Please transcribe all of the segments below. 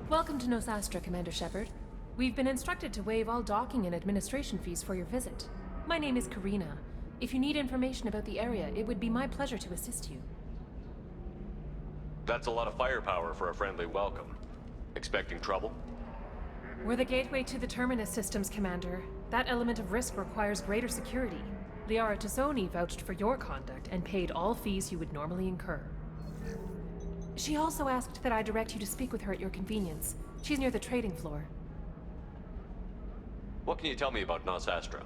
Welcome to Nosastra, Commander Shepard. We've been instructed to waive all docking and administration fees for your visit. My name is Karina. If you need information about the area, it would be my pleasure to assist you. That's a lot of firepower for a friendly welcome. Expecting trouble? We're the gateway to the Terminus systems, Commander. That element of risk requires greater security. Liara Tassoni vouched for your conduct and paid all fees you would normally incur. She also asked that I direct you to speak with her at your convenience. She's near the trading floor. What can you tell me about Nosastra?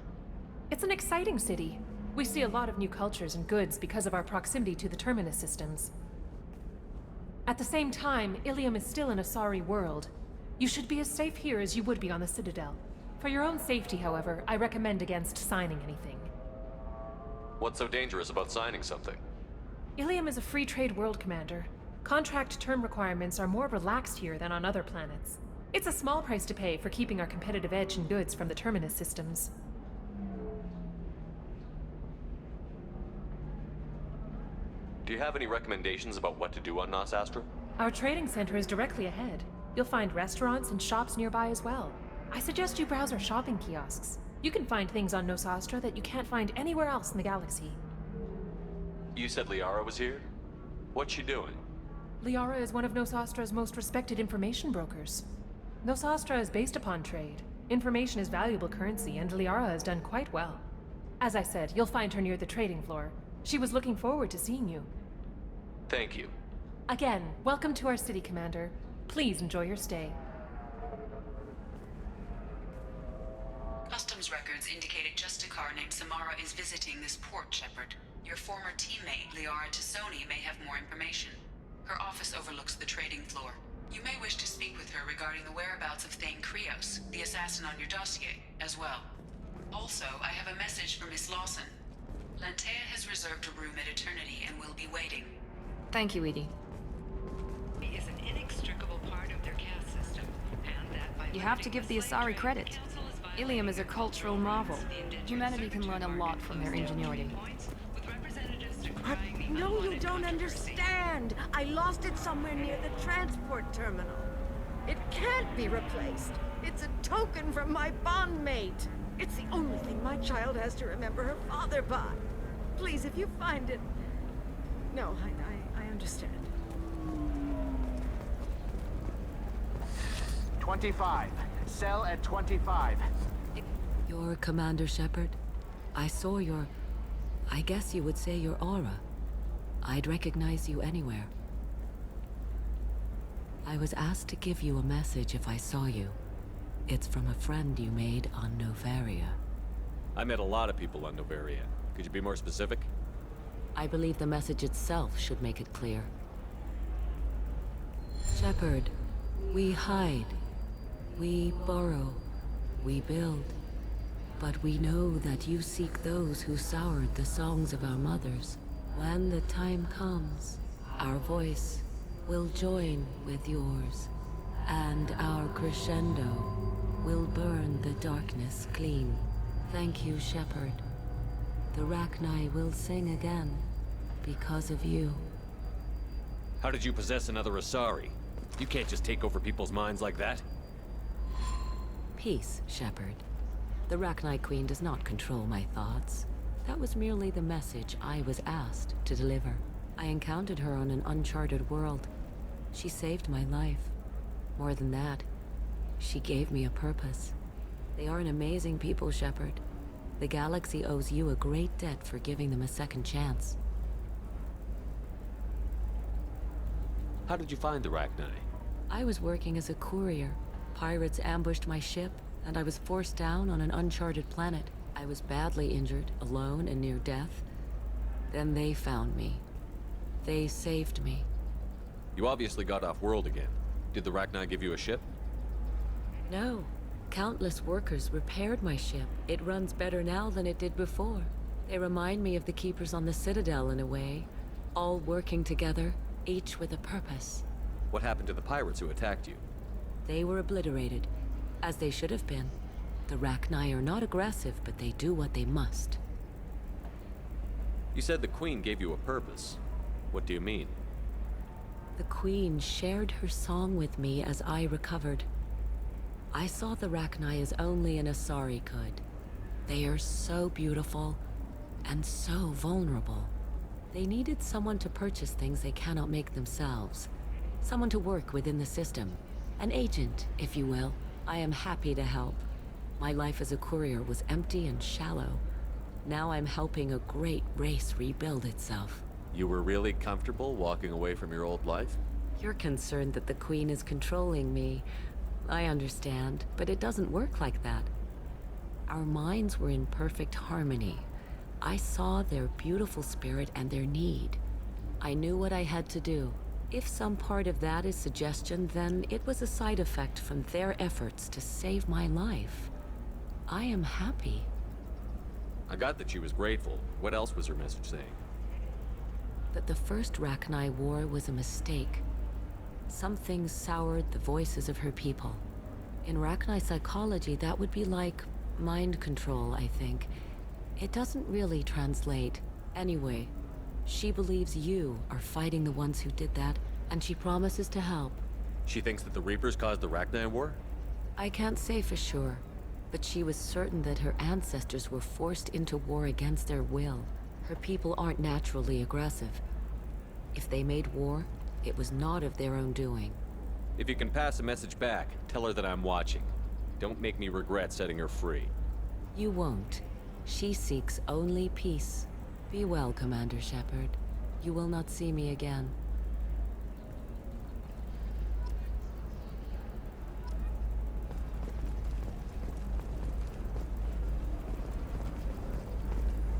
It's an exciting city. We see a lot of new cultures and goods because of our proximity to the Terminus systems. At the same time, Ilium is still an Asari world. You should be as safe here as you would be on the Citadel. For your own safety, however, I recommend against signing anything. What's so dangerous about signing something? Ilium is a free trade world, Commander. Contract term requirements are more relaxed here than on other planets. It's a small price to pay for keeping our competitive edge in goods from the Terminus systems. Do you have any recommendations about what to do on Nosastra? Our trading center is directly ahead. You'll find restaurants and shops nearby as well. I suggest you browse our shopping kiosks. You can find things on Nosastra that you can't find anywhere else in the galaxy. You said Liara was here? What's she doing? Liara is one of Nosastra's most respected information brokers. Nosastra is based upon trade. Information is valuable currency, and Liara has done quite well. As I said, you'll find her near the trading floor. She was looking forward to seeing you. Thank you. Again, welcome to our city, Commander. Please enjoy your stay. Customs records indicated just a car named Samara is visiting this port, Shepard. Your former teammate, Liara Tassoni, may have more information. Her office overlooks the trading floor. You may wish to speak with her regarding the whereabouts of Thane Krios, the assassin on your dossier, as well. Also, I have a message for Miss Lawson. Lantea has reserved a room at Eternity and will be waiting. Thank you, Edie. He is an inextricable part of their caste system, and that by You have to give the Asari credit. Ilium is a cultural marvel. Humanity can learn a lot from their ingenuity. But no, you don't understand. I lost it somewhere near the transport terminal. It can't be replaced. It's a token from my bondmate. It's the only thing my child has to remember her father by. Please, if you find it... No, I understand. 25. Cell at 25. You're Commander Shepard? I saw your... I guess you would say your aura. I'd recognize you anywhere. I was asked to give you a message if I saw you. It's from a friend you made on Novaria. I met a lot of people on Novaria. Could you be more specific? I believe the message itself should make it clear. Shepard, we hide. We borrow. We build. But we know that you seek those who soured the songs of our mothers. When the time comes, our voice will join with yours, and our crescendo will burn the darkness clean. Thank you, Shepard. The Rachni will sing again because of you. How did you possess another Asari? You can't just take over people's minds like that. Peace, Shepard. The Rachni Queen does not control my thoughts. That was merely the message I was asked to deliver. I encountered her on an uncharted world. She saved my life. More than that, she gave me a purpose. They are an amazing people, Shepard. The galaxy owes you a great debt for giving them a second chance. How did you find the Rachni? I was working as a courier. Pirates ambushed my ship, and I was forced down on an uncharted planet. I was badly injured, alone and near death. Then they found me. They saved me. You obviously got off world again. Did the Rachni give you a ship? No. Countless workers repaired my ship. It runs better now than it did before. They remind me of the Keepers on the Citadel in a way. All working together, each with a purpose. What happened to the pirates who attacked you? They were obliterated, as they should have been. The Rachni are not aggressive, but they do what they must. You said the Queen gave you a purpose. What do you mean? The Queen shared her song with me as I recovered. I saw the Rachni as only an Asari could. They are so beautiful and so vulnerable. They needed someone to purchase things they cannot make themselves. Someone to work within the system. An agent, if you will. I am happy to help. My life as a courier was empty and shallow. Now I'm helping a great race rebuild itself. You were really comfortable walking away from your old life? You're concerned that the Queen is controlling me. I understand, but it doesn't work like that. Our minds were in perfect harmony. I saw their beautiful spirit and their need. I knew what I had to do. If some part of that is suggestion, then it was a side effect from their efforts to save my life. I am happy. I got that she was grateful. What else was her message saying? That the first Rachni War was a mistake. Something soured the voices of her people. In Rachni psychology, that would be like mind control, I think. It doesn't really translate. Anyway, she believes you are fighting the ones who did that, and she promises to help. She thinks that the Reapers caused the Rachni War? I can't say for sure, but she was certain that her ancestors were forced into war against their will. Her people aren't naturally aggressive. If they made war, it was not of their own doing. If you can pass a message back, tell her that I'm watching. Don't make me regret setting her free. You won't. She seeks only peace. Be well, Commander Shepard. You will not see me again.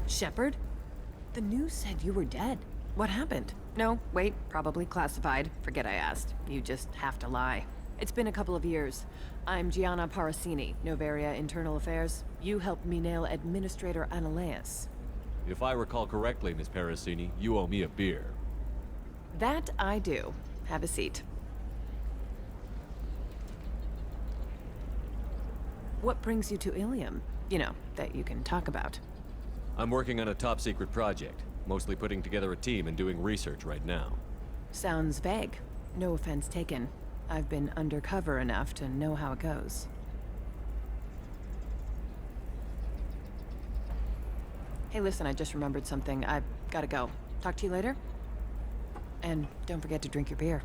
Shepard? The news said you were dead. What happened? No, wait, probably classified. Forget I asked. You just have to lie. It's been a couple of years. I'm Gianna Parasini, Noveria Internal Affairs. You helped me nail Administrator Analeas. If I recall correctly, Miss Parasini, you owe me a beer. That I do. Have a seat. What brings you to Ilium? You know, that you can talk about. I'm working on a top-secret project. Mostly putting together a team and doing research right now. Sounds vague. No offense taken. I've been undercover enough to know how it goes. Hey, listen, I just remembered something. I've gotta go. Talk to you later? And don't forget to drink your beer.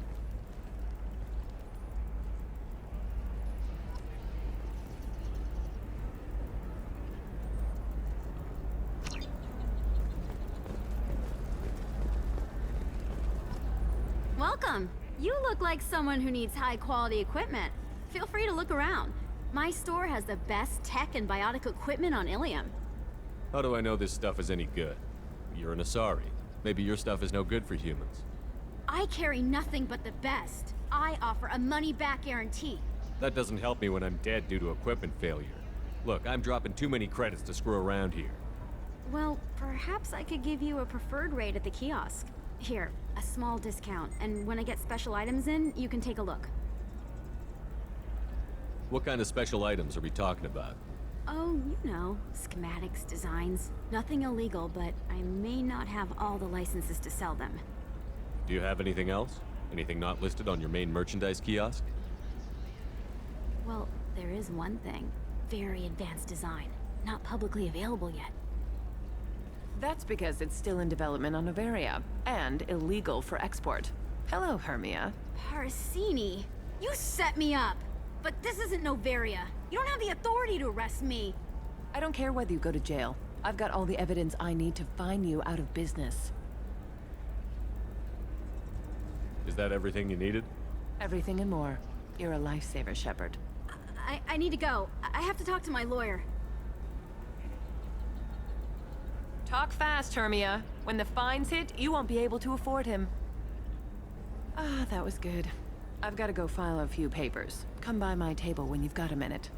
Welcome. You look like someone who needs high-quality equipment. Feel free to look around. My store has the best tech and biotic equipment on Ilium. How do I know this stuff is any good? You're an Asari. Maybe your stuff is no good for humans. I carry nothing but the best. I offer a money-back guarantee. That doesn't help me when I'm dead due to equipment failure. Look, I'm dropping too many credits to screw around here. Well, perhaps I could give you a preferred rate at the kiosk. Here, a small discount, and when I get special items in, you can take a look. What kind of special items are we talking about? Oh, you know, schematics, designs. Nothing illegal, but I may not have all the licenses to sell them. Do you have anything else? Anything not listed on your main merchandise kiosk? Well, there is one thing. Very advanced design. Not publicly available yet. That's because it's still in development on Noveria, and illegal for export. Hello, Hermia. Parasini, you set me up! But this isn't Noveria. You don't have the authority to arrest me. I don't care whether you go to jail. I've got all the evidence I need to find you out of business. Is that everything you needed? Everything and more. You're a lifesaver, Shepard. I need to go. I have to talk to my lawyer. Talk fast, Hermia. When the fines hit, you won't be able to afford him. Ah, that was good. I've got to go file a few papers. Come by my table when you've got a minute.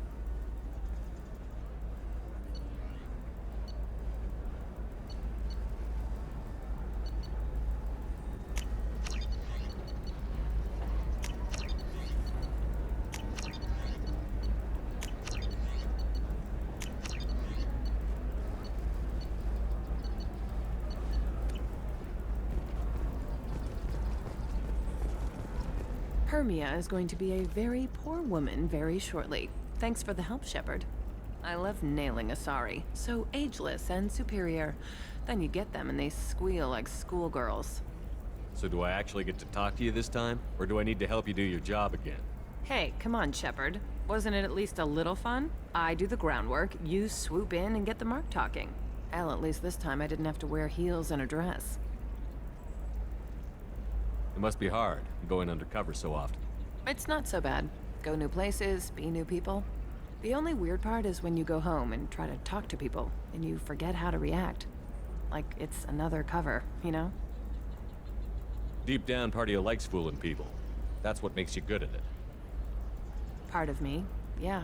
Hermia is going to be a very poor woman very shortly. Thanks for the help, Shepard. I love nailing Asari. So ageless and superior. Then you get them and they squeal like schoolgirls. So do I actually get to talk to you this time? Or do I need to help you do your job again? Hey, come on, Shepard. Wasn't it at least a little fun? I do the groundwork, you swoop in and get the mark talking. Hell, at least this time I didn't have to wear heels and a dress. It must be hard, going undercover so often. It's not so bad. Go new places, be new people. The only weird part is when you go home and try to talk to people, and you forget how to react. Like it's another cover, you know? Deep down, part of you likes fooling people. That's what makes you good at it. Part of me, yeah.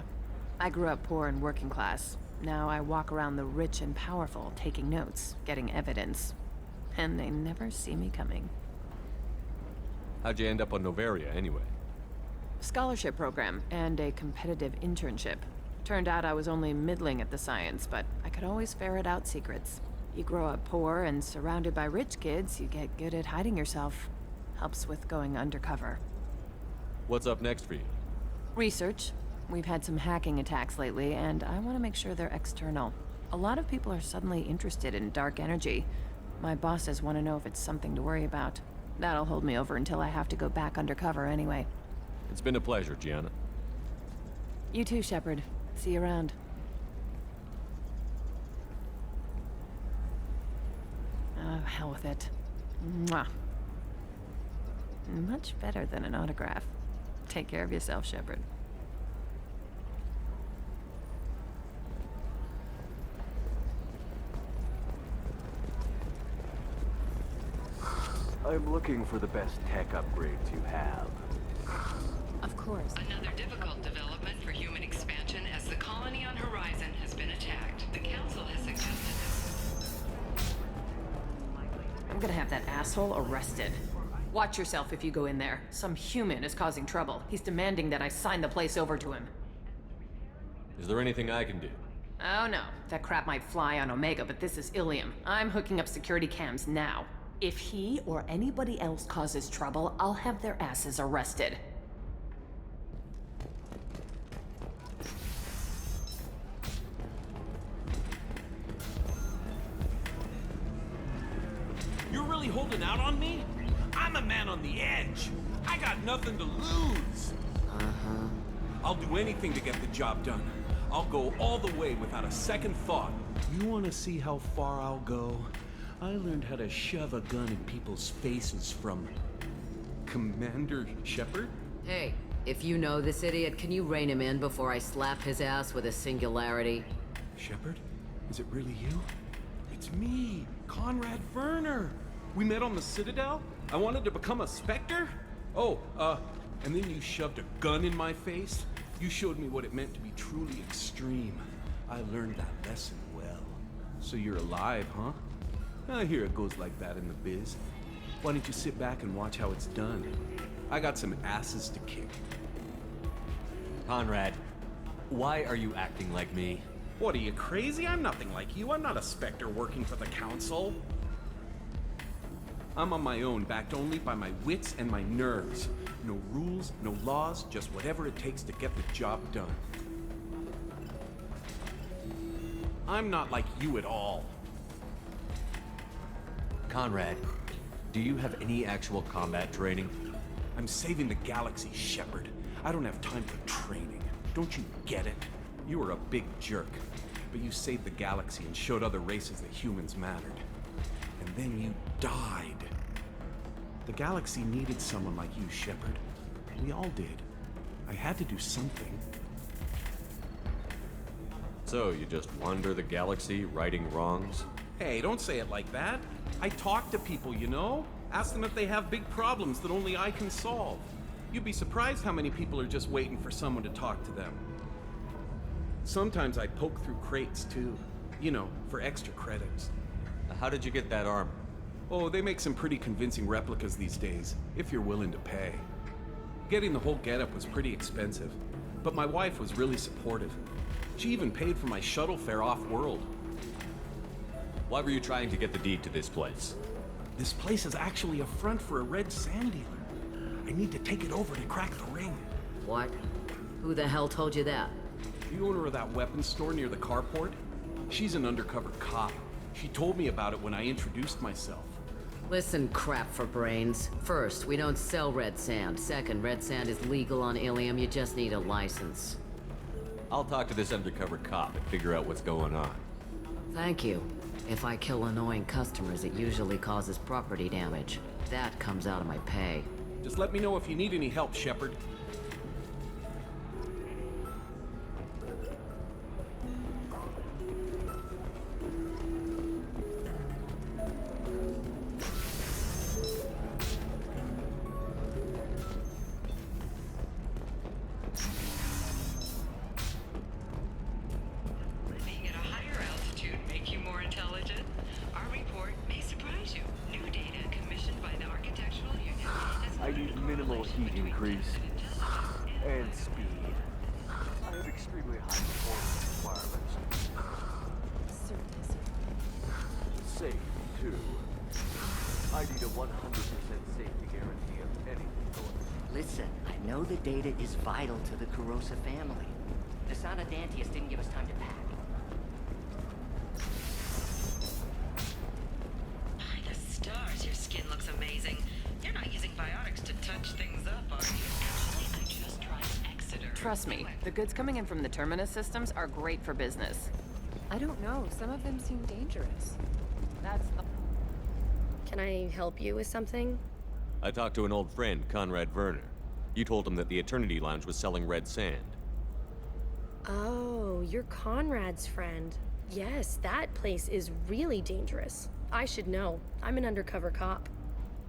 I grew up poor and working class. Now I walk around the rich and powerful, taking notes, getting evidence. And they never see me coming. How'd you end up on Noveria, anyway? Scholarship program and a competitive internship. Turned out I was only middling at the science, but I could always ferret out secrets. You grow up poor and surrounded by rich kids, you get good at hiding yourself. Helps with going undercover. What's up next for you? Research. We've had some hacking attacks lately, and I want to make sure they're external. A lot of people are suddenly interested in dark energy. My bosses want to know if it's something to worry about. That'll hold me over until I have to go back undercover anyway. It's been a pleasure, Gianna. You too, Shepard. See you around. Oh, hell with it. Mwah. Much better than an autograph. Take care of yourself, Shepard. I'm looking for the best tech upgrades you have. Of course. Another difficult development for human expansion as the colony on Horizon has been attacked. The Council has suggested I'm gonna have that asshole arrested. Watch yourself if you go in there. Some human is causing trouble. He's demanding that I sign the place over to him. Is there anything I can do? Oh no, that crap might fly on Omega, but this is Ilium. I'm hooking up security cams now. If he or anybody else causes trouble, I'll have their asses arrested. You're really holding out on me? I'm a man on the edge. I got nothing to lose. I'll do anything to get the job done. I'll go all the way without a second thought. You want to see how far I'll go? I learned how to shove a gun in people's faces from Commander Shepard? Hey, if you know this idiot, can you rein him in before I slap his ass with a singularity? Shepard? Is it really you? It's me, Conrad Werner. We met on the Citadel? I wanted to become a Spectre? Oh, and then you shoved a gun in my face? You showed me what it meant to be truly extreme. I learned that lesson well. So you're alive, huh? I hear it goes like that in the biz. Why don't you sit back and watch how it's done? I got some asses to kick. Conrad, why are you acting like me? What, are you crazy? I'm nothing like you. I'm not a Spectre working for the Council. I'm on my own, backed only by my wits and my nerves. No rules, no laws, just whatever it takes to get the job done. I'm not like you at all. Conrad, do you have any actual combat training? I'm saving the galaxy, Shepard. I don't have time for training. Don't you get it? You were a big jerk, but you saved the galaxy and showed other races that humans mattered. And then you died. The galaxy needed someone like you, Shepard. We all did. I had to do something. So, you just wander the galaxy, righting wrongs? Hey, don't say it like that. I talk to people, you know? Ask them if they have big problems that only I can solve. You'd be surprised how many people are just waiting for someone to talk to them. Sometimes I poke through crates, too. You know, for extra credits. How did you get that armor? Oh, they make some pretty convincing replicas these days, if you're willing to pay. Getting the whole getup was pretty expensive, but my wife was really supportive. She even paid for my shuttle fare off-world. Why were you trying to get the deed to this place? This place is actually a front for a red sand dealer. I need to take it over to crack the ring. What? Who the hell told you that? The owner of that weapons store near the carport? She's an undercover cop. She told me about it when I introduced myself. Listen, crap for brains. First, we don't sell red sand. Second, red sand is legal on Ilium. You just need a license. I'll talk to this undercover cop and figure out what's going on. Thank you. If I kill annoying customers, it usually causes property damage. That comes out of my pay. Just let me know if you need any help, Shepard. Being at a higher altitude make you more intelligent? Our report may surprise you. New data commissioned by the Architectural Union has I need minimal heat increase and speed. I have extremely high performance requirements. Safe, too. I need a 100% safety guarantee of anything going. Listen, I know the data is vital to the Kurosa family. The Sana Dantius didn't give us time to pack. By the stars, your skin looks amazing. You're not using biotics to touch things up, are you? Actually, I just tried Exeter. Trust me, the goods coming in from the Terminus systems are great for business. I don't know. Some of them seem dangerous. That's the... Can I help you with something? I talked to an old friend, Conrad Werner. You told him that the Eternity Lounge was selling red sand. Oh, you're Conrad's friend. Yes, that place is really dangerous. I should know. I'm an undercover cop.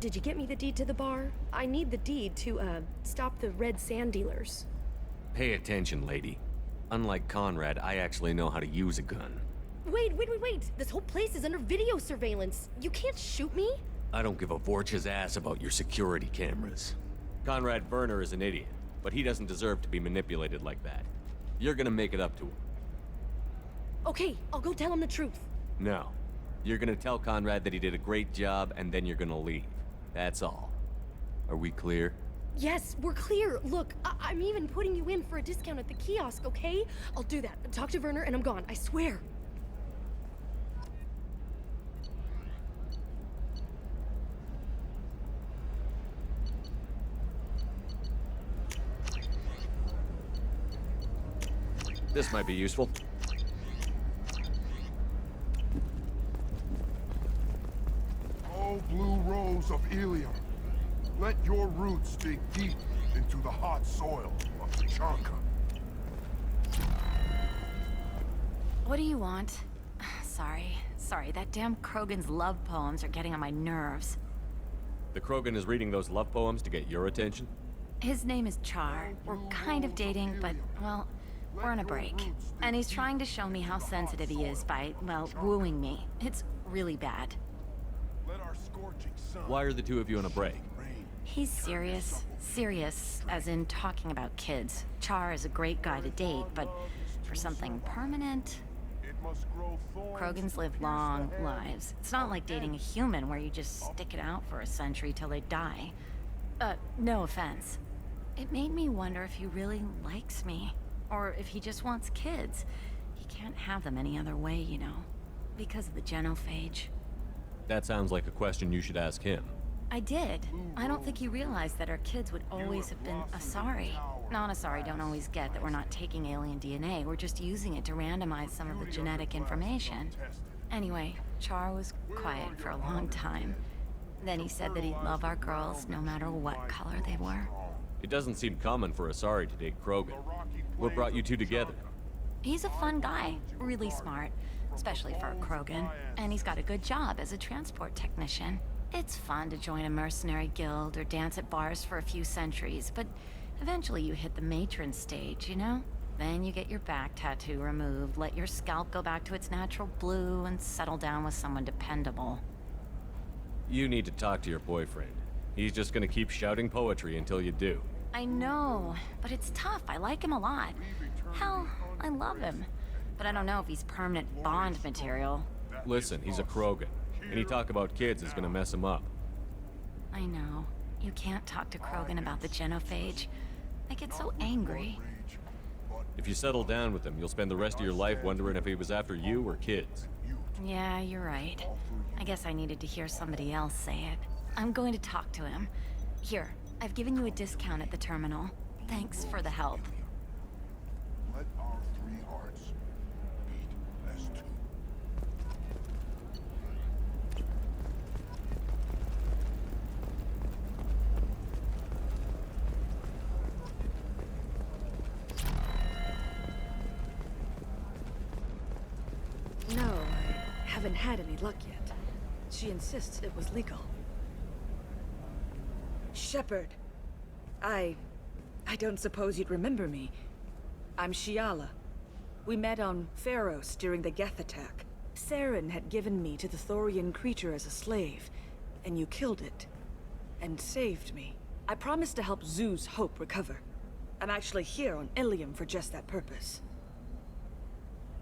Did you get me the deed to the bar? I need the deed to, stop the red sand dealers. Pay attention, lady. Unlike Conrad, I actually know how to use a gun. Wait. This whole place is under video surveillance. You can't shoot me? I don't give a Vorch's ass about your security cameras. Conrad Werner is an idiot, but he doesn't deserve to be manipulated like that. You're gonna make it up to him. Okay, I'll go tell him the truth. No. You're gonna tell Conrad that he did a great job, and then you're gonna leave. That's all. Are we clear? Yes, we're clear. Look, I'm even putting you in for a discount at the kiosk, okay? I'll do that. Talk to Werner and I'm gone, I swear. This might be useful. Oh, blue rose of Ilium, let your roots dig deep into the hot soil of Tachanka. What do you want? Sorry, that damn Krogan's love poems are getting on my nerves. The Krogan is reading those love poems to get your attention? His name is Char. We're kind of dating, but, well, we're on a break. And he's trying to show me how sensitive he is by, well, wooing me. It's really bad. Why are the two of you on a break? He's serious. Serious, as in talking about kids. Char is a great guy to date, but for something permanent... Krogans live long lives. It's not like dating a human where you just stick it out for a century till they die. No offense. It made me wonder if he really likes me. Or if he just wants kids. He can't have them any other way, you know. Because of the genophage. That sounds like a question you should ask him. I did. I don't think he realized that our kids would always have been Asari. Non-Asari don't always get that we're not taking alien DNA, we're just using it to randomize some of the genetic information. Anyway, Char was quiet for a long time. Then he said that he'd love our girls no matter what color they were. It doesn't seem common for Asari to date Krogan. What brought you two together? He's a fun guy, really smart, especially for a Krogan. And he's got a good job as a transport technician. It's fun to join a mercenary guild or dance at bars for a few centuries, but eventually you hit the matron stage, you know? Then you get your back tattoo removed, let your scalp go back to its natural blue, and settle down with someone dependable. You need to talk to your boyfriend. He's just gonna keep shouting poetry until you do. I know, but it's tough. I like him a lot. Hell, I love him. But I don't know if he's permanent Bond material. Listen, he's a Krogan. Any talk about kids is gonna mess him up. I know. You can't talk to Krogan about the genophage. I get so angry. If you settle down with him, you'll spend the rest of your life wondering if he was after you or kids. Yeah, you're right. I guess I needed to hear somebody else say it. I'm going to talk to him. Here, I've given you a discount at the terminal. Thanks for the help. Let our three hearts beat as two. No, I haven't had any luck yet. She insists it was legal. Shepard. I don't suppose you'd remember me. I'm Shiala. We met on Pharos during the Geth attack. Saren had given me to the Thorian creature as a slave, and you killed it. And saved me. I promised to help Zoo's Hope recover. I'm actually here on Ilium for just that purpose.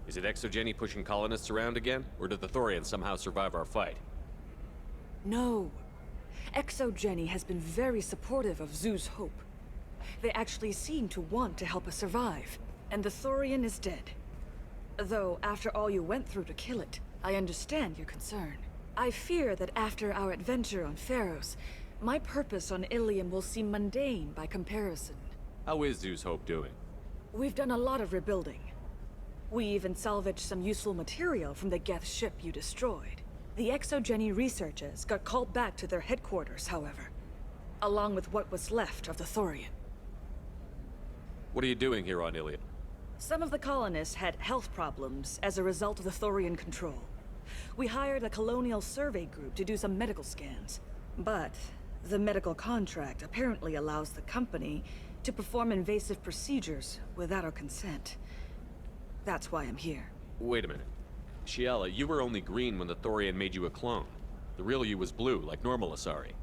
Is it Exogeny pushing colonists around again? Or did the Thorians somehow survive our fight? No. Exogeny has been very supportive of Zoo's Hope. They actually seem to want to help us survive. And the Thorian is dead. Though, after all you went through to kill it, I understand your concern. I fear that after our adventure on Pharos, my purpose on Ilium will seem mundane by comparison. How is Zeus Hope doing? We've done a lot of rebuilding. We even salvaged some useful material from the Geth ship you destroyed. The Exogeny researchers got called back to their headquarters, however, along with what was left of the Thorian. What are you doing here on Ilium? Some of the colonists had health problems as a result of the Thorian control. We hired a colonial survey group to do some medical scans. But the medical contract apparently allows the company to perform invasive procedures without our consent. That's why I'm here. Wait a minute. Shiala, you were only green when the Thorian made you a clone. The real you was blue, like normal Asari.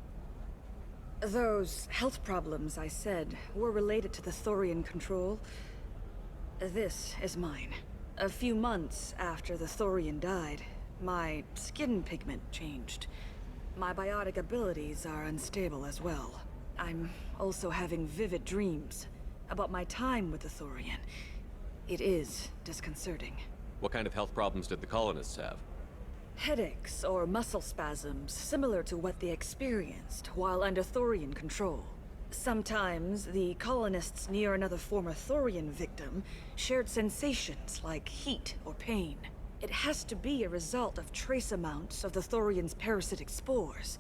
Those health problems I said were related to the Thorian control. This is mine. A few months after the Thorian died, my skin pigment changed. My biotic abilities are unstable as well. I'm also having vivid dreams about my time with the Thorian. It is disconcerting. What kind of health problems did the colonists have? Headaches or muscle spasms, similar to what they experienced while under Thorian control. Sometimes, the colonists near another former Thorian victim shared sensations like heat or pain. It has to be a result of trace amounts of the Thorian's parasitic spores.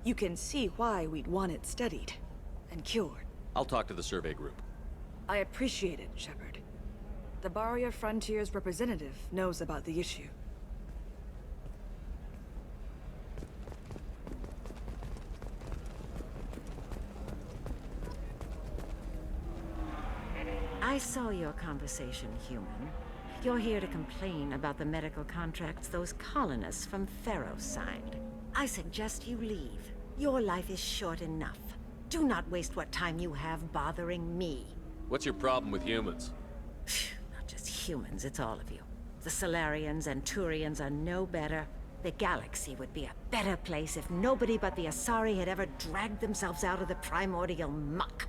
You can see why we'd want it studied and cured. I'll talk to the survey group. I appreciate it, Shepard. The Barrier Frontier's representative knows about the issue. I saw your conversation, human. You're here to complain about the medical contracts those colonists from Pharos signed. I suggest you leave. Your life is short enough. Do not waste what time you have bothering me. What's your problem with humans? Not just humans, it's all of you. The Solarians and Turians are no better. The galaxy would be a better place if nobody but the Asari had ever dragged themselves out of the primordial muck.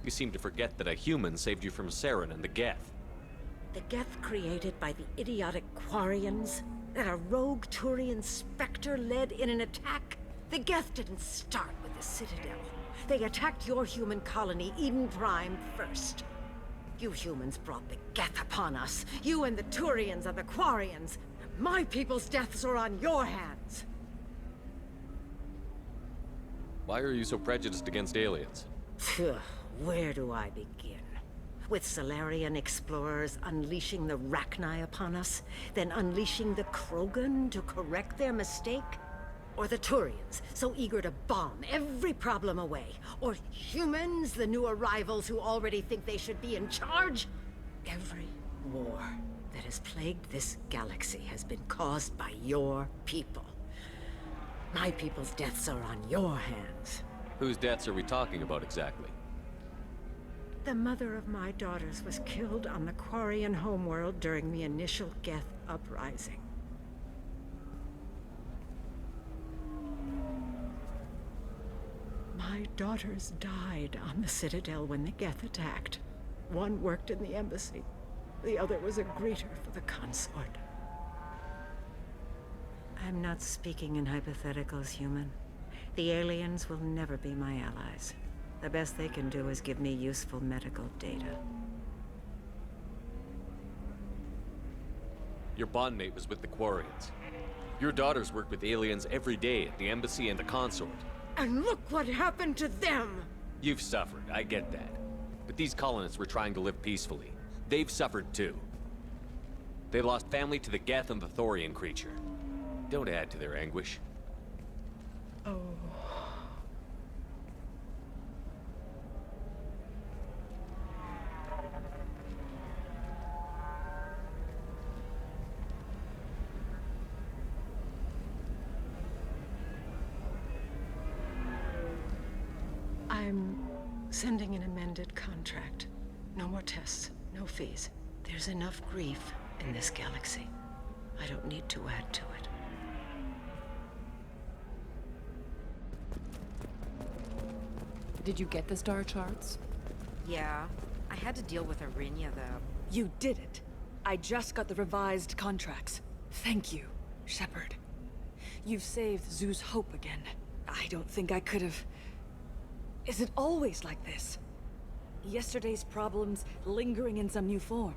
You seem to forget that a human saved you from Saren and the Geth. The Geth created by the idiotic Quarians? That a rogue Turian Spectre led in an attack? The Geth didn't start with the Citadel. They attacked your human colony, Eden Prime, first. You humans brought the Geth upon us. You and the Turians and the Quarians. My people's deaths are on your hands. Why are you so prejudiced against aliens? Where do I begin? With Solarian explorers unleashing the Rachni upon us, then unleashing the Krogan to correct their mistake? Or the Turians, so eager to bomb every problem away? Or humans, the new arrivals who already think they should be in charge? Every war that has plagued this galaxy has been caused by your people. My people's deaths are on your hands. Whose deaths are we talking about exactly? The mother of my daughters was killed on the Quarian homeworld during the initial Geth uprising. My daughters died on the Citadel when the Geth attacked. One worked in the embassy. The other was a greeter for the consort. I'm not speaking in hypotheticals, human. The aliens will never be my allies. The best they can do is give me useful medical data. Your bondmate was with the Quarians. Your daughters worked with aliens every day at the embassy and the consort. And look what happened to them! You've suffered, I get that. But these colonists were trying to live peacefully. They've suffered too. They lost family to the Geth and the Thorian creature. Don't add to their anguish. Oh. I'm sending an amended contract. No more tests, no fees. There's enough grief in this galaxy. I don't need to add to it. Did you get the star charts? Yeah, I had to deal with Arinia, though. You did it. I just got the revised contracts. Thank you, Shepard. You've saved Zoo's hope again. I don't think I could have... Is it always like this? Yesterday's problems lingering in some new form.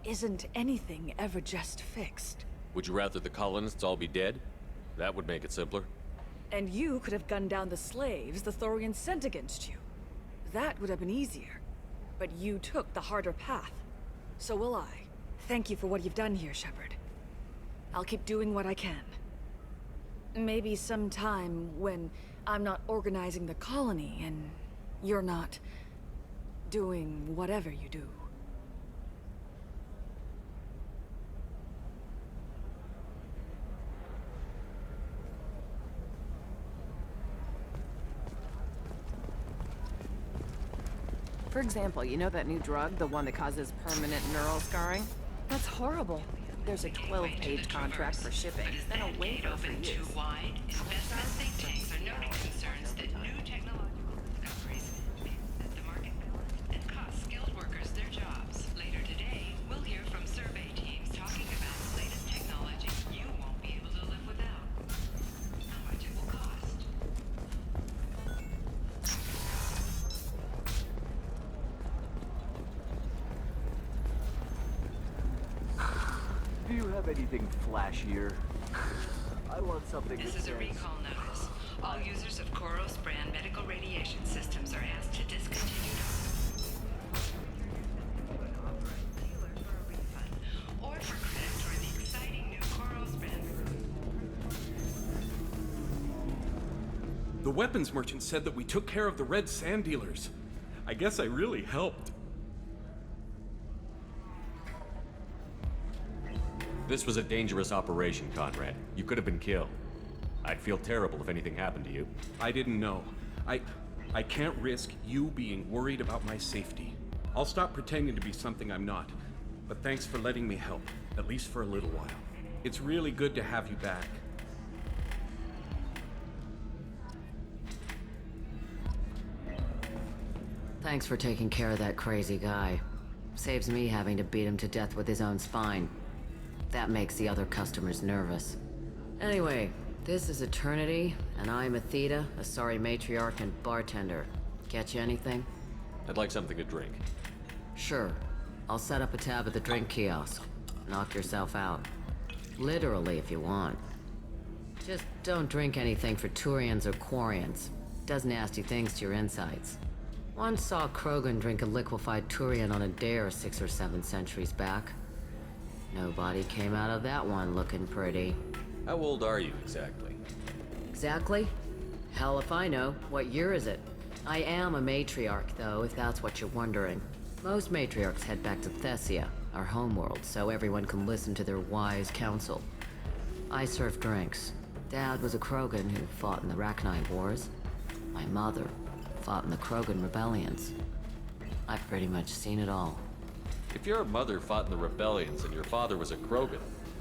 Isn't anything ever just fixed? Would you rather the colonists all be dead? That would make it simpler. And you could have gunned down the slaves the Thorians sent against you. That would have been easier. But you took the harder path. So will I. Thank you for what you've done here, Shepard. I'll keep doing what I can. Maybe sometime when I'm not organizing the colony and you're not doing whatever you do. For example, you know that new drug, the one that causes permanent neural scarring? That's horrible. There's a 12-page contract for shipping, then a waiver for use. Too wide, investment think tanks are noting concerns that new technological discoveries may upset the market balance and cost skilled workers their jobs. Later today, we'll hear from survey teams talking about the latest technology you won't be able to live without. How much it will cost. Do you have anything flashier? I want something This that is a says... recall notice. All users of Koros brand medical radiation systems are asked to discontinue or for credit toward the exciting new Koros brand. The weapons merchant said that we took care of the red sand dealers. I guess I really helped. This was a dangerous operation, Conrad. You could have been killed. I'd feel terrible if anything happened to you. I didn't know. I can't risk you being worried about my safety. I'll stop pretending to be something I'm not. But thanks for letting me help, at least for a little while. It's really good to have you back. Thanks for taking care of that crazy guy. Saves me having to beat him to death with his own spine. That makes the other customers nervous. Anyway, this is Eternity, and I'm Athena, a sorry matriarch and bartender. Get you anything? I'd like something to drink. Sure. I'll set up a tab at the drink kiosk. Knock yourself out. Literally, if you want. Just don't drink anything for Turians or Quarians. Does nasty things to your insides. Once saw Krogan drink a liquefied Turian on a dare 6 or 7 centuries back. Nobody came out of that one looking pretty. How old are you exactly? Exactly? Hell if I know. What year is it? I am a matriarch, though, if that's what you're wondering. Most matriarchs head back to Thessia, our homeworld, so everyone can listen to their wise counsel. I serve drinks. Dad was a Krogan who fought in the Rachni Wars. My mother fought in the Krogan rebellions. I've pretty much seen it all. If your mother fought in the rebellions and your father was a Krogan,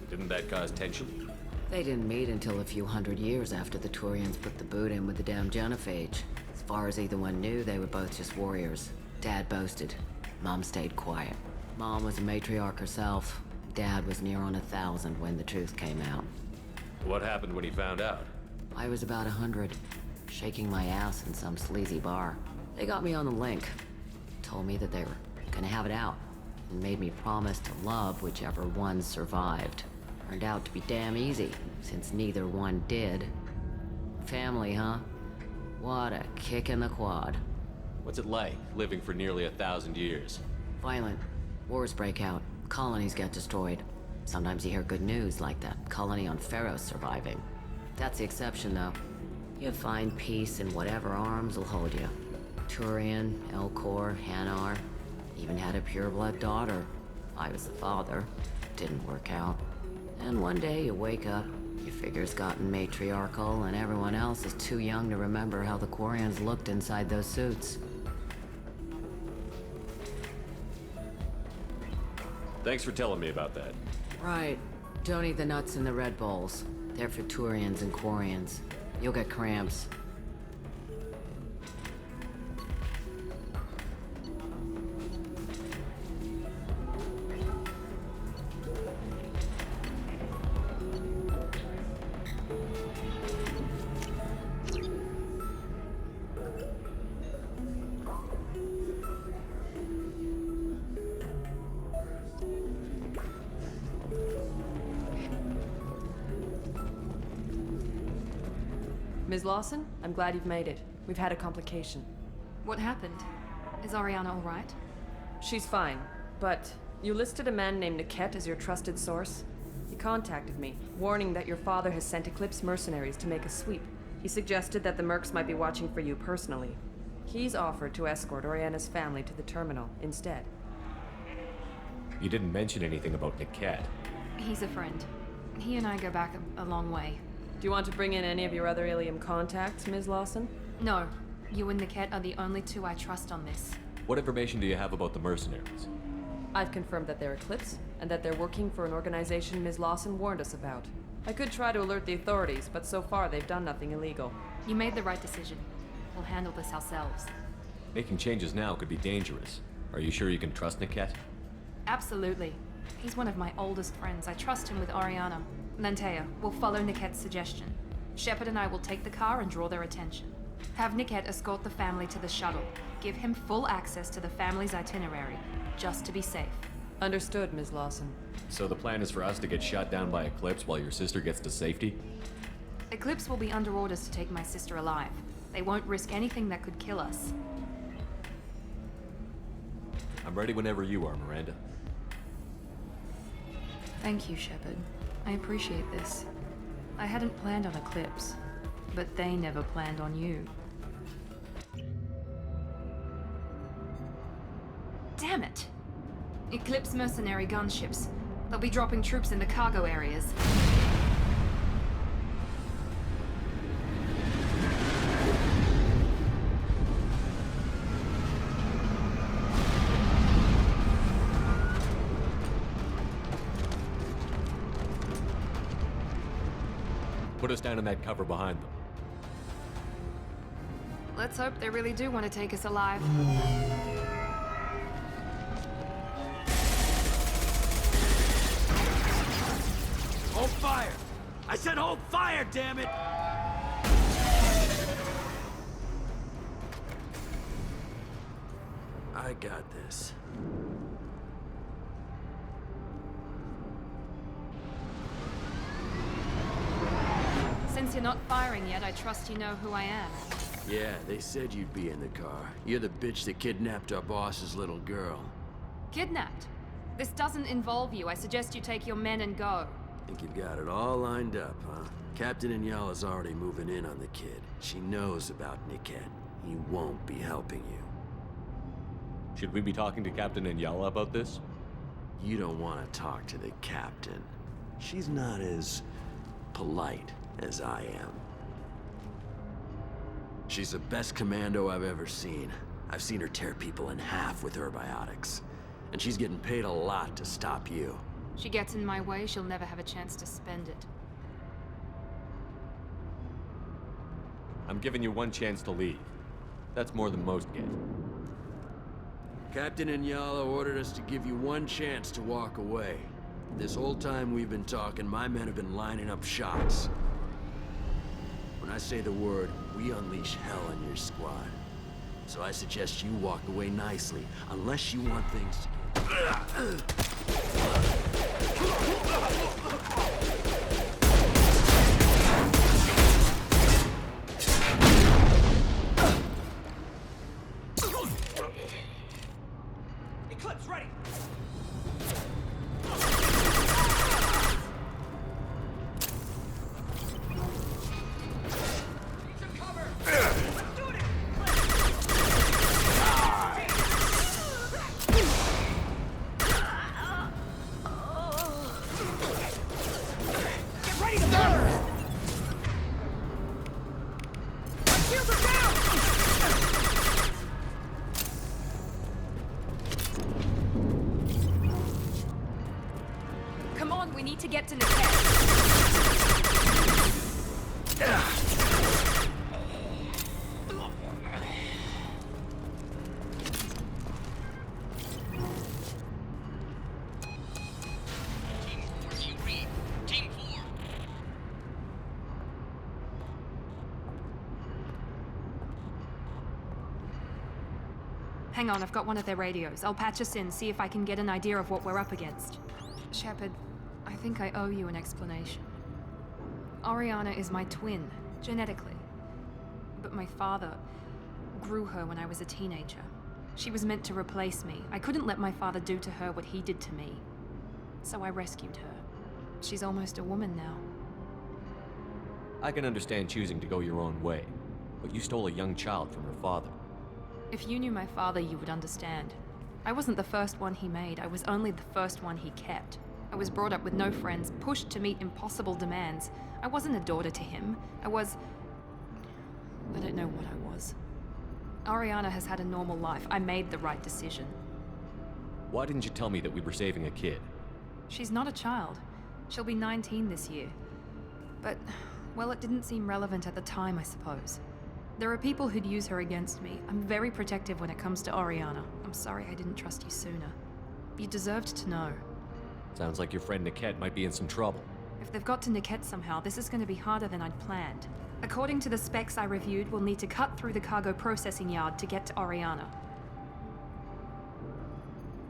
didn't that cause tension? They didn't meet until a few hundred years after the Turians put the boot in with the damn genophage. It's far as either one knew, they were both just warriors. Dad boasted. Mom stayed quiet. Mom was a matriarch herself. Dad was near on 1,000 when the truth came out. What happened when he found out? I was about 100, shaking my ass in some sleazy bar. They got me on the link. Told me that they were gonna have it out, and made me promise to love whichever one survived. Turned out to be damn easy, since neither one did. Family, huh? What a kick in the quad. What's it like, living for nearly 1,000 years? Violent. Wars break out. Colonies get destroyed. Sometimes you hear good news, like that colony on Pharaoh surviving. That's the exception, though. You find peace in whatever arms will hold you. Turian, Elcor, Hanar. Even had a pureblood daughter. I was the father. Didn't work out. And one day you wake up, your figure's gotten matriarchal, and everyone else is too young to remember how the Quarians looked inside those suits. Thanks for telling me about that. Right. Don't eat the nuts in the Red Bowls. They're for Turians and Quarians. You'll get cramps. Ms. Lawson, I'm glad you've made it. We've had a complication. What happened? Is Ariana all right? She's fine, but you listed a man named Niket as your trusted source. He contacted me, warning that your father has sent Eclipse mercenaries to make a sweep. He suggested that the Mercs might be watching for you personally. He's offered to escort Oriana's family to the terminal instead. You didn't mention anything about Niket. He's a friend. He and I go back a long way. Do you want to bring in any of your other Ilium contacts, Ms. Lawson? No. You and Niket are the only two I trust on this. What information do you have about the mercenaries? I've confirmed that they're Eclipse, and that they're working for an organization Ms. Lawson warned us about. I could try to alert the authorities, but so far they've done nothing illegal. You made the right decision. We'll handle this ourselves. Making changes now could be dangerous. Are you sure you can trust Niket? Absolutely. He's one of my oldest friends. I trust him with Ariana. Lantea, we'll follow Niket's suggestion. Shepard and I will take the car and draw their attention. Have Niket escort the family to the shuttle. Give him full access to the family's itinerary, just to be safe. Understood, Ms. Lawson. So the plan is for us to get shot down by Eclipse while your sister gets to safety? Eclipse will be under orders to take my sister alive. They won't risk anything that could kill us. I'm ready whenever you are, Miranda. Thank you, Shepard. I appreciate this. I hadn't planned on Eclipse, but they never planned on you. Damn it! Eclipse mercenary gunships. They'll be dropping troops in the cargo areas. Put us down in that cover behind them. Let's hope they really do want to take us alive. Hold fire! I said hold fire, damn it! I got this. Since you're not firing yet, I trust you know who I am. Yeah, they said you'd be in the car. You're the bitch that kidnapped our boss's little girl. Kidnapped? This doesn't involve you. I suggest you take your men and go. Think you've got it all lined up, huh? Captain Inyala's already moving in on the kid. She knows about Niket. He won't be helping you. Should we be talking to Captain Inyala about this? You don't want to talk to the captain. She's not as polite as I am. She's the best commando I've ever seen. I've seen her tear people in half with her biotics. And she's getting paid a lot to stop you. She gets in my way, she'll never have a chance to spend it. I'm giving you one chance to leave. That's more than most get. Captain Inyala ordered us to give you one chance to walk away. This whole time we've been talking, my men have been lining up shots. When I say the word, we unleash hell on your squad. So I suggest you walk away nicely, unless you want things to get... Eclipse, ready! Come on, we need to get to Niket. Hang on, I've got one of their radios. I'll patch us in, see if I can get an idea of what we're up against. Shepard, I think I owe you an explanation. Oriana is my twin, genetically. But my father grew her when I was a teenager. She was meant to replace me. I couldn't let my father do to her what he did to me. So I rescued her. She's almost a woman now. I can understand choosing to go your own way, but you stole a young child from her father. If you knew my father, you would understand. I wasn't the first one he made. I was only the first one he kept. I was brought up with no friends, pushed to meet impossible demands. I wasn't a daughter to him. I don't know what I was. Oriana has had a normal life. I made the right decision. Why didn't you tell me that we were saving a kid? She's not a child. She'll be 19 this year. But, well, it didn't seem relevant at the time, I suppose. There are people who'd use her against me. I'm very protective when it comes to Oriana. I'm sorry I didn't trust you sooner. You deserved to know. Sounds like your friend Niket might be in some trouble. If they've got to Niket somehow, this is going to be harder than I'd planned. According to the specs I reviewed, we'll need to cut through the cargo processing yard to get to Oriana.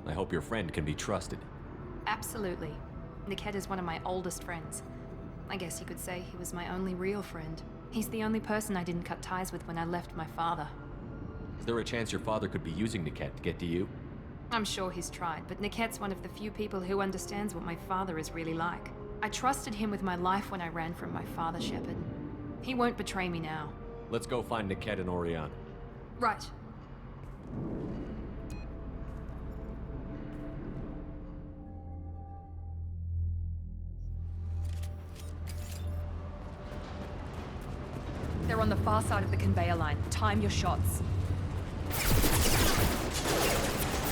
I hope your friend can be trusted. Absolutely. Niket is one of my oldest friends. I guess you could say he was my only real friend. He's the only person I didn't cut ties with when I left my father. Is there a chance your father could be using Niket to get to you? I'm sure he's tried, but Niket's one of the few people who understands what my father is really like. I trusted him with my life when I ran from my father, Shepard. He won't betray me now. Let's go find Niket and Oriana. Right. They're on the far side of the conveyor line. Time your shots.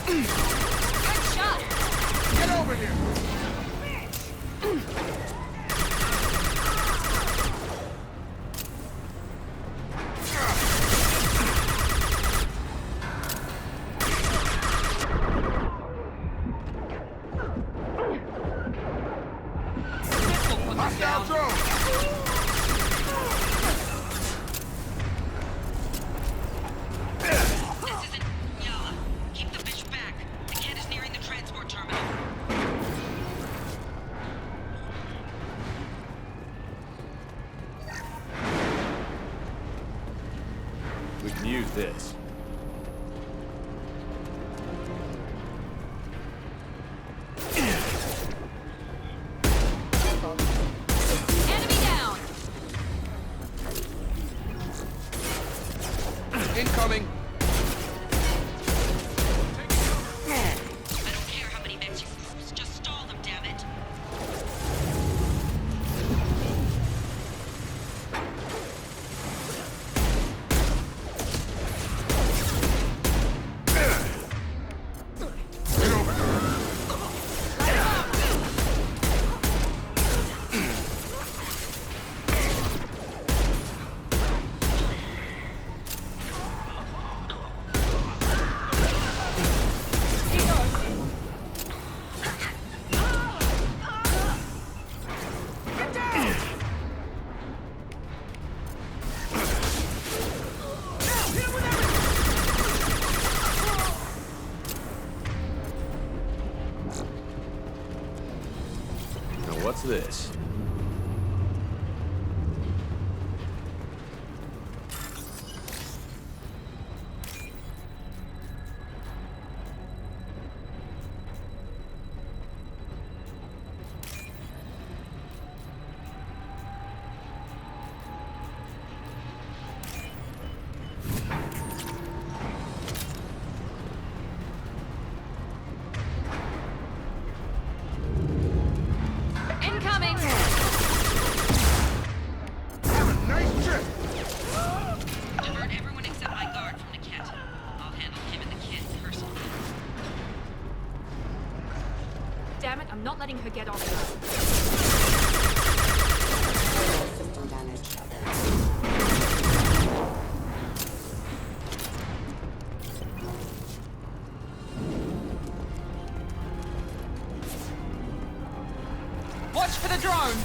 Good shot! Get over here! Hostile drone! We can use this. Enemy down! Incoming! I don't care how many mechs you use, just stall them, damn it. What's this? Incoming! Have a nice trip! Divert everyone except my guard from Niket. I'll handle him and the kid personally. Damn it, I'm not letting her get off. System damage. Watch for the drone!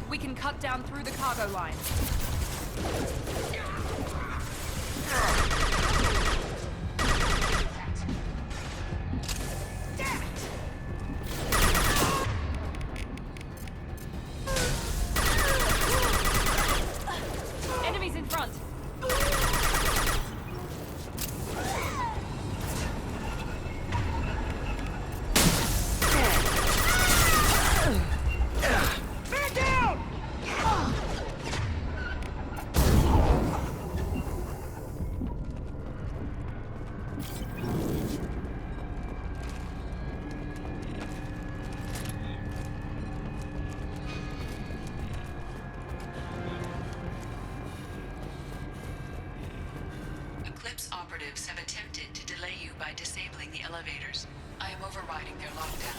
We can cut down through the cargo line. Enemies in front. Man down! Eclipse operatives have attempted to delay you by disabling the elevators. I am overriding their lockdown.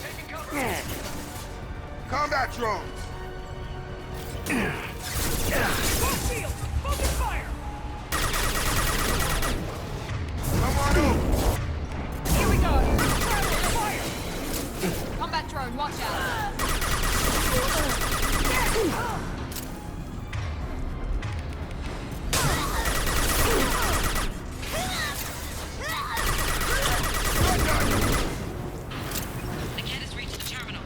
Taking cover! Combat drones! Both shields! Focus fire! Come on over! Here we go! Combat drone, watch out! Niket has reached the terminal.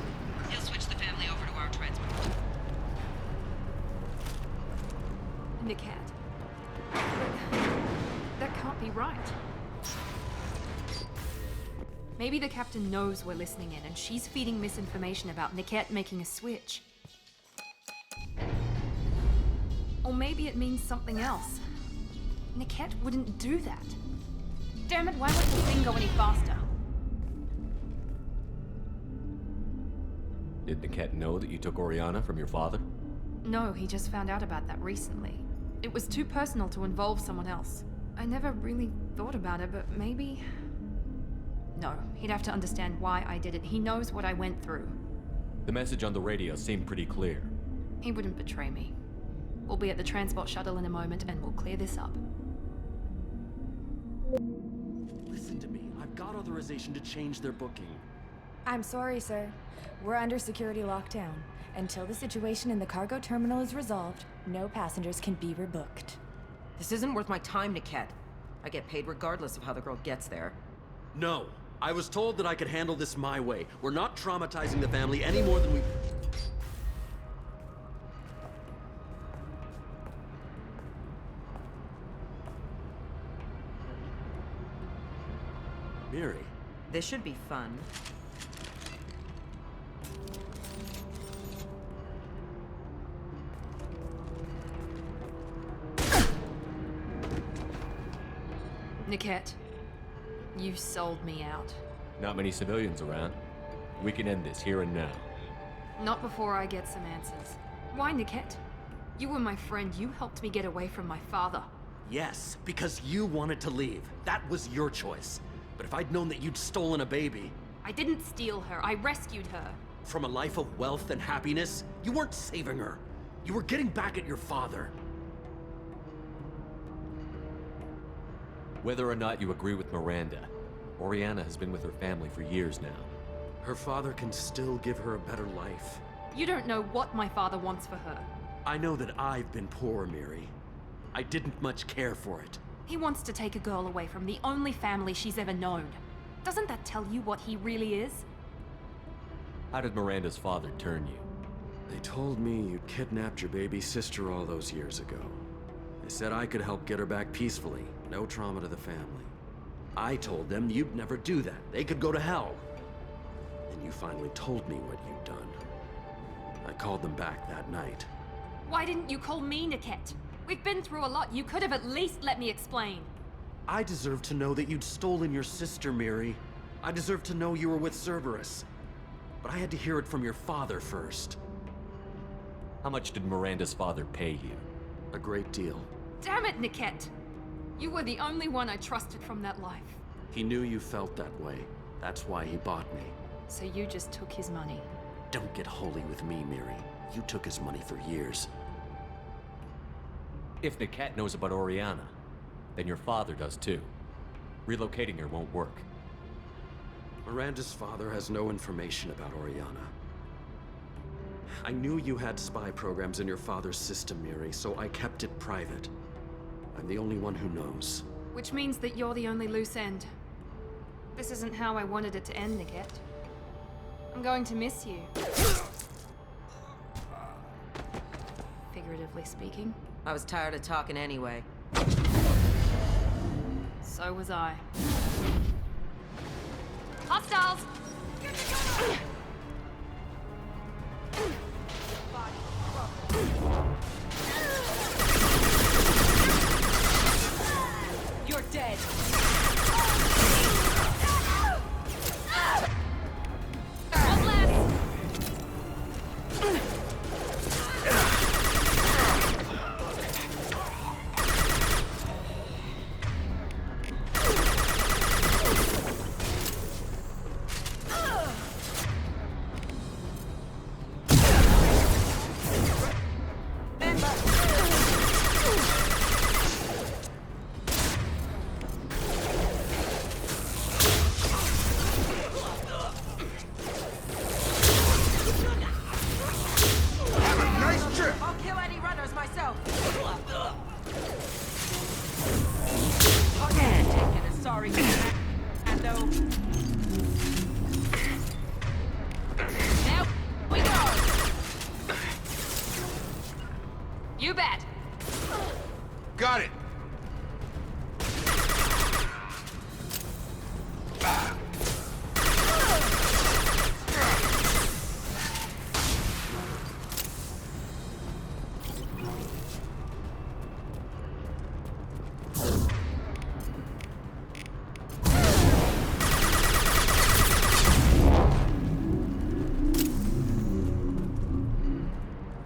He'll switch the family over to our transport. Niket. That can't be right. Maybe the captain knows we're listening in and she's feeding misinformation about Niket making a switch. Or maybe it means something else. Niket wouldn't do that. Damn it, why won't the thing go any faster? Did Niket know that you took Oriana from your father? No, he just found out about that recently. It was too personal to involve someone else. I never really thought about it, but maybe... No, he'd have to understand why I did it. He knows what I went through. The message on the radio seemed pretty clear. He wouldn't betray me. We'll be at the transport shuttle in a moment and we'll clear this up. Listen to me. I've got authorization to change their booking. I'm sorry, sir. We're under security lockdown. Until the situation in the cargo terminal is resolved, no passengers can be rebooked. This isn't worth my time, Niket. I get paid regardless of how the girl gets there. No. I was told that I could handle this my way. We're not traumatizing the family any more than we... Miri. This should be fun. Niket, you sold me out. Not many civilians around. We can end this here and now. Not before I get some answers. Why, Niket? You were my friend. You helped me get away from my father. Yes, because you wanted to leave. That was your choice. But if I'd known that you'd stolen a baby... I didn't steal her. I rescued her. From a life of wealth and happiness, you weren't saving her. You were getting back at your father. Whether or not you agree with Miranda, Oriana has been with her family for years now. Her father can still give her a better life. You don't know what my father wants for her. I know that I've been poor, Miri. I didn't much care for it. He wants to take a girl away from the only family she's ever known. Doesn't that tell you what he really is? How did Miranda's father turn you? They told me you'd kidnapped your baby sister all those years ago. They said I could help get her back peacefully, no trauma to the family. I told them you'd never do that. They could go to hell. And you finally told me what you'd done. I called them back that night. Why didn't you call me, Niket? We've been through a lot. You could have at least let me explain. I deserve to know that you'd stolen your sister, Miri. I deserve to know you were with Cerberus. But I had to hear it from your father first. How much did Miranda's father pay you? A great deal. Damn it, Niket! You were the only one I trusted from that life. He knew you felt that way. That's why he bought me. So you just took his money. Don't get holy with me, Miri. You took his money for years. If Niket knows about Oriana, then your father does too. Relocating her won't work. Miranda's father has no information about Oriana. I knew you had spy programs in your father's system, Miri, so I kept it private. I'm the only one who knows. Which means that you're the only loose end. This isn't how I wanted it to end, Niket. I'm going to miss you. Figuratively speaking. I was tired of talking anyway. So was I. Hostiles! You're dead. One less. You bet. Got it.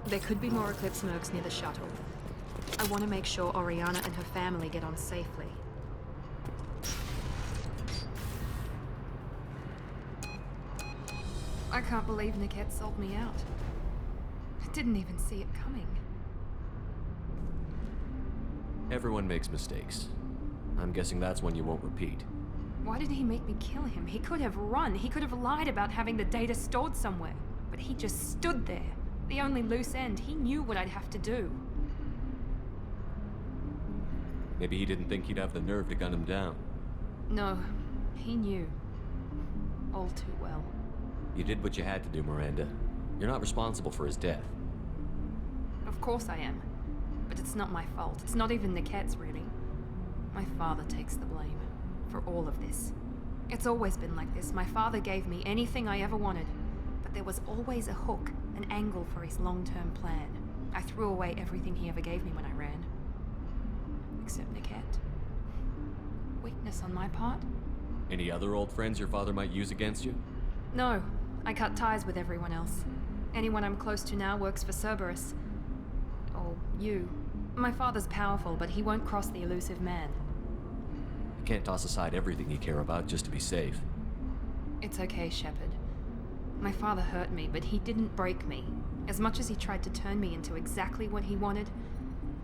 There could be more Eclipse mercs near the shuttle. I want to make sure Oriana and her family get on safely. I can't believe Niket sold me out. I didn't even see it coming. Everyone makes mistakes. I'm guessing that's one you won't repeat. Why did he make me kill him? He could have run. He could have lied about having the data stored somewhere. But he just stood there. The only loose end. He knew what I'd have to do. Maybe he didn't think he'd have the nerve to gun him down. No, he knew. All too well. You did what you had to do, Miranda. You're not responsible for his death. Of course I am. But it's not my fault. It's not even Niket's, really. My father takes the blame for all of this. It's always been like this. My father gave me anything I ever wanted. But there was always a hook, an angle for his long-term plan. I threw away everything he ever gave me when I ran. Except Niket. Weakness on my part? Any other old friends your father might use against you? No. I cut ties with everyone else. Anyone I'm close to now works for Cerberus. Or you. My father's powerful, but he won't cross the elusive man. You can't toss aside everything you care about just to be safe. It's okay, Shepard. My father hurt me, but he didn't break me. As much as he tried to turn me into exactly what he wanted,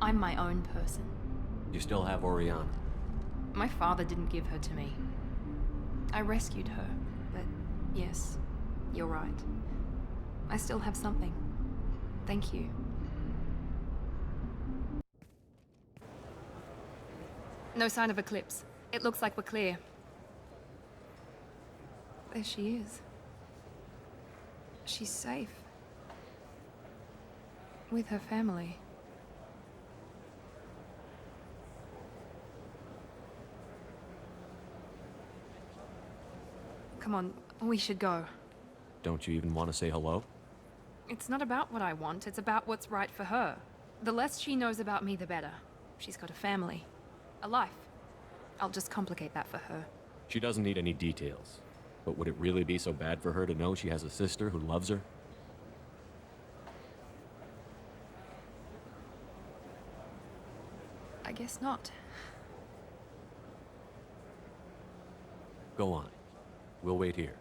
I'm my own person. You still have Oriana. My father didn't give her to me. I rescued her, but yes, you're right. I still have something. Thank you. No sign of Eclipse. It looks like we're clear. There she is. She's safe. With her family. Come on, we should go. Don't you even want to say hello? It's not about what I want, it's about what's right for her. The less she knows about me, the better. She's got a family. A life. I'll just complicate that for her. She doesn't need any details. But would it really be so bad for her to know she has a sister who loves her? I guess not. Go on. We'll wait here.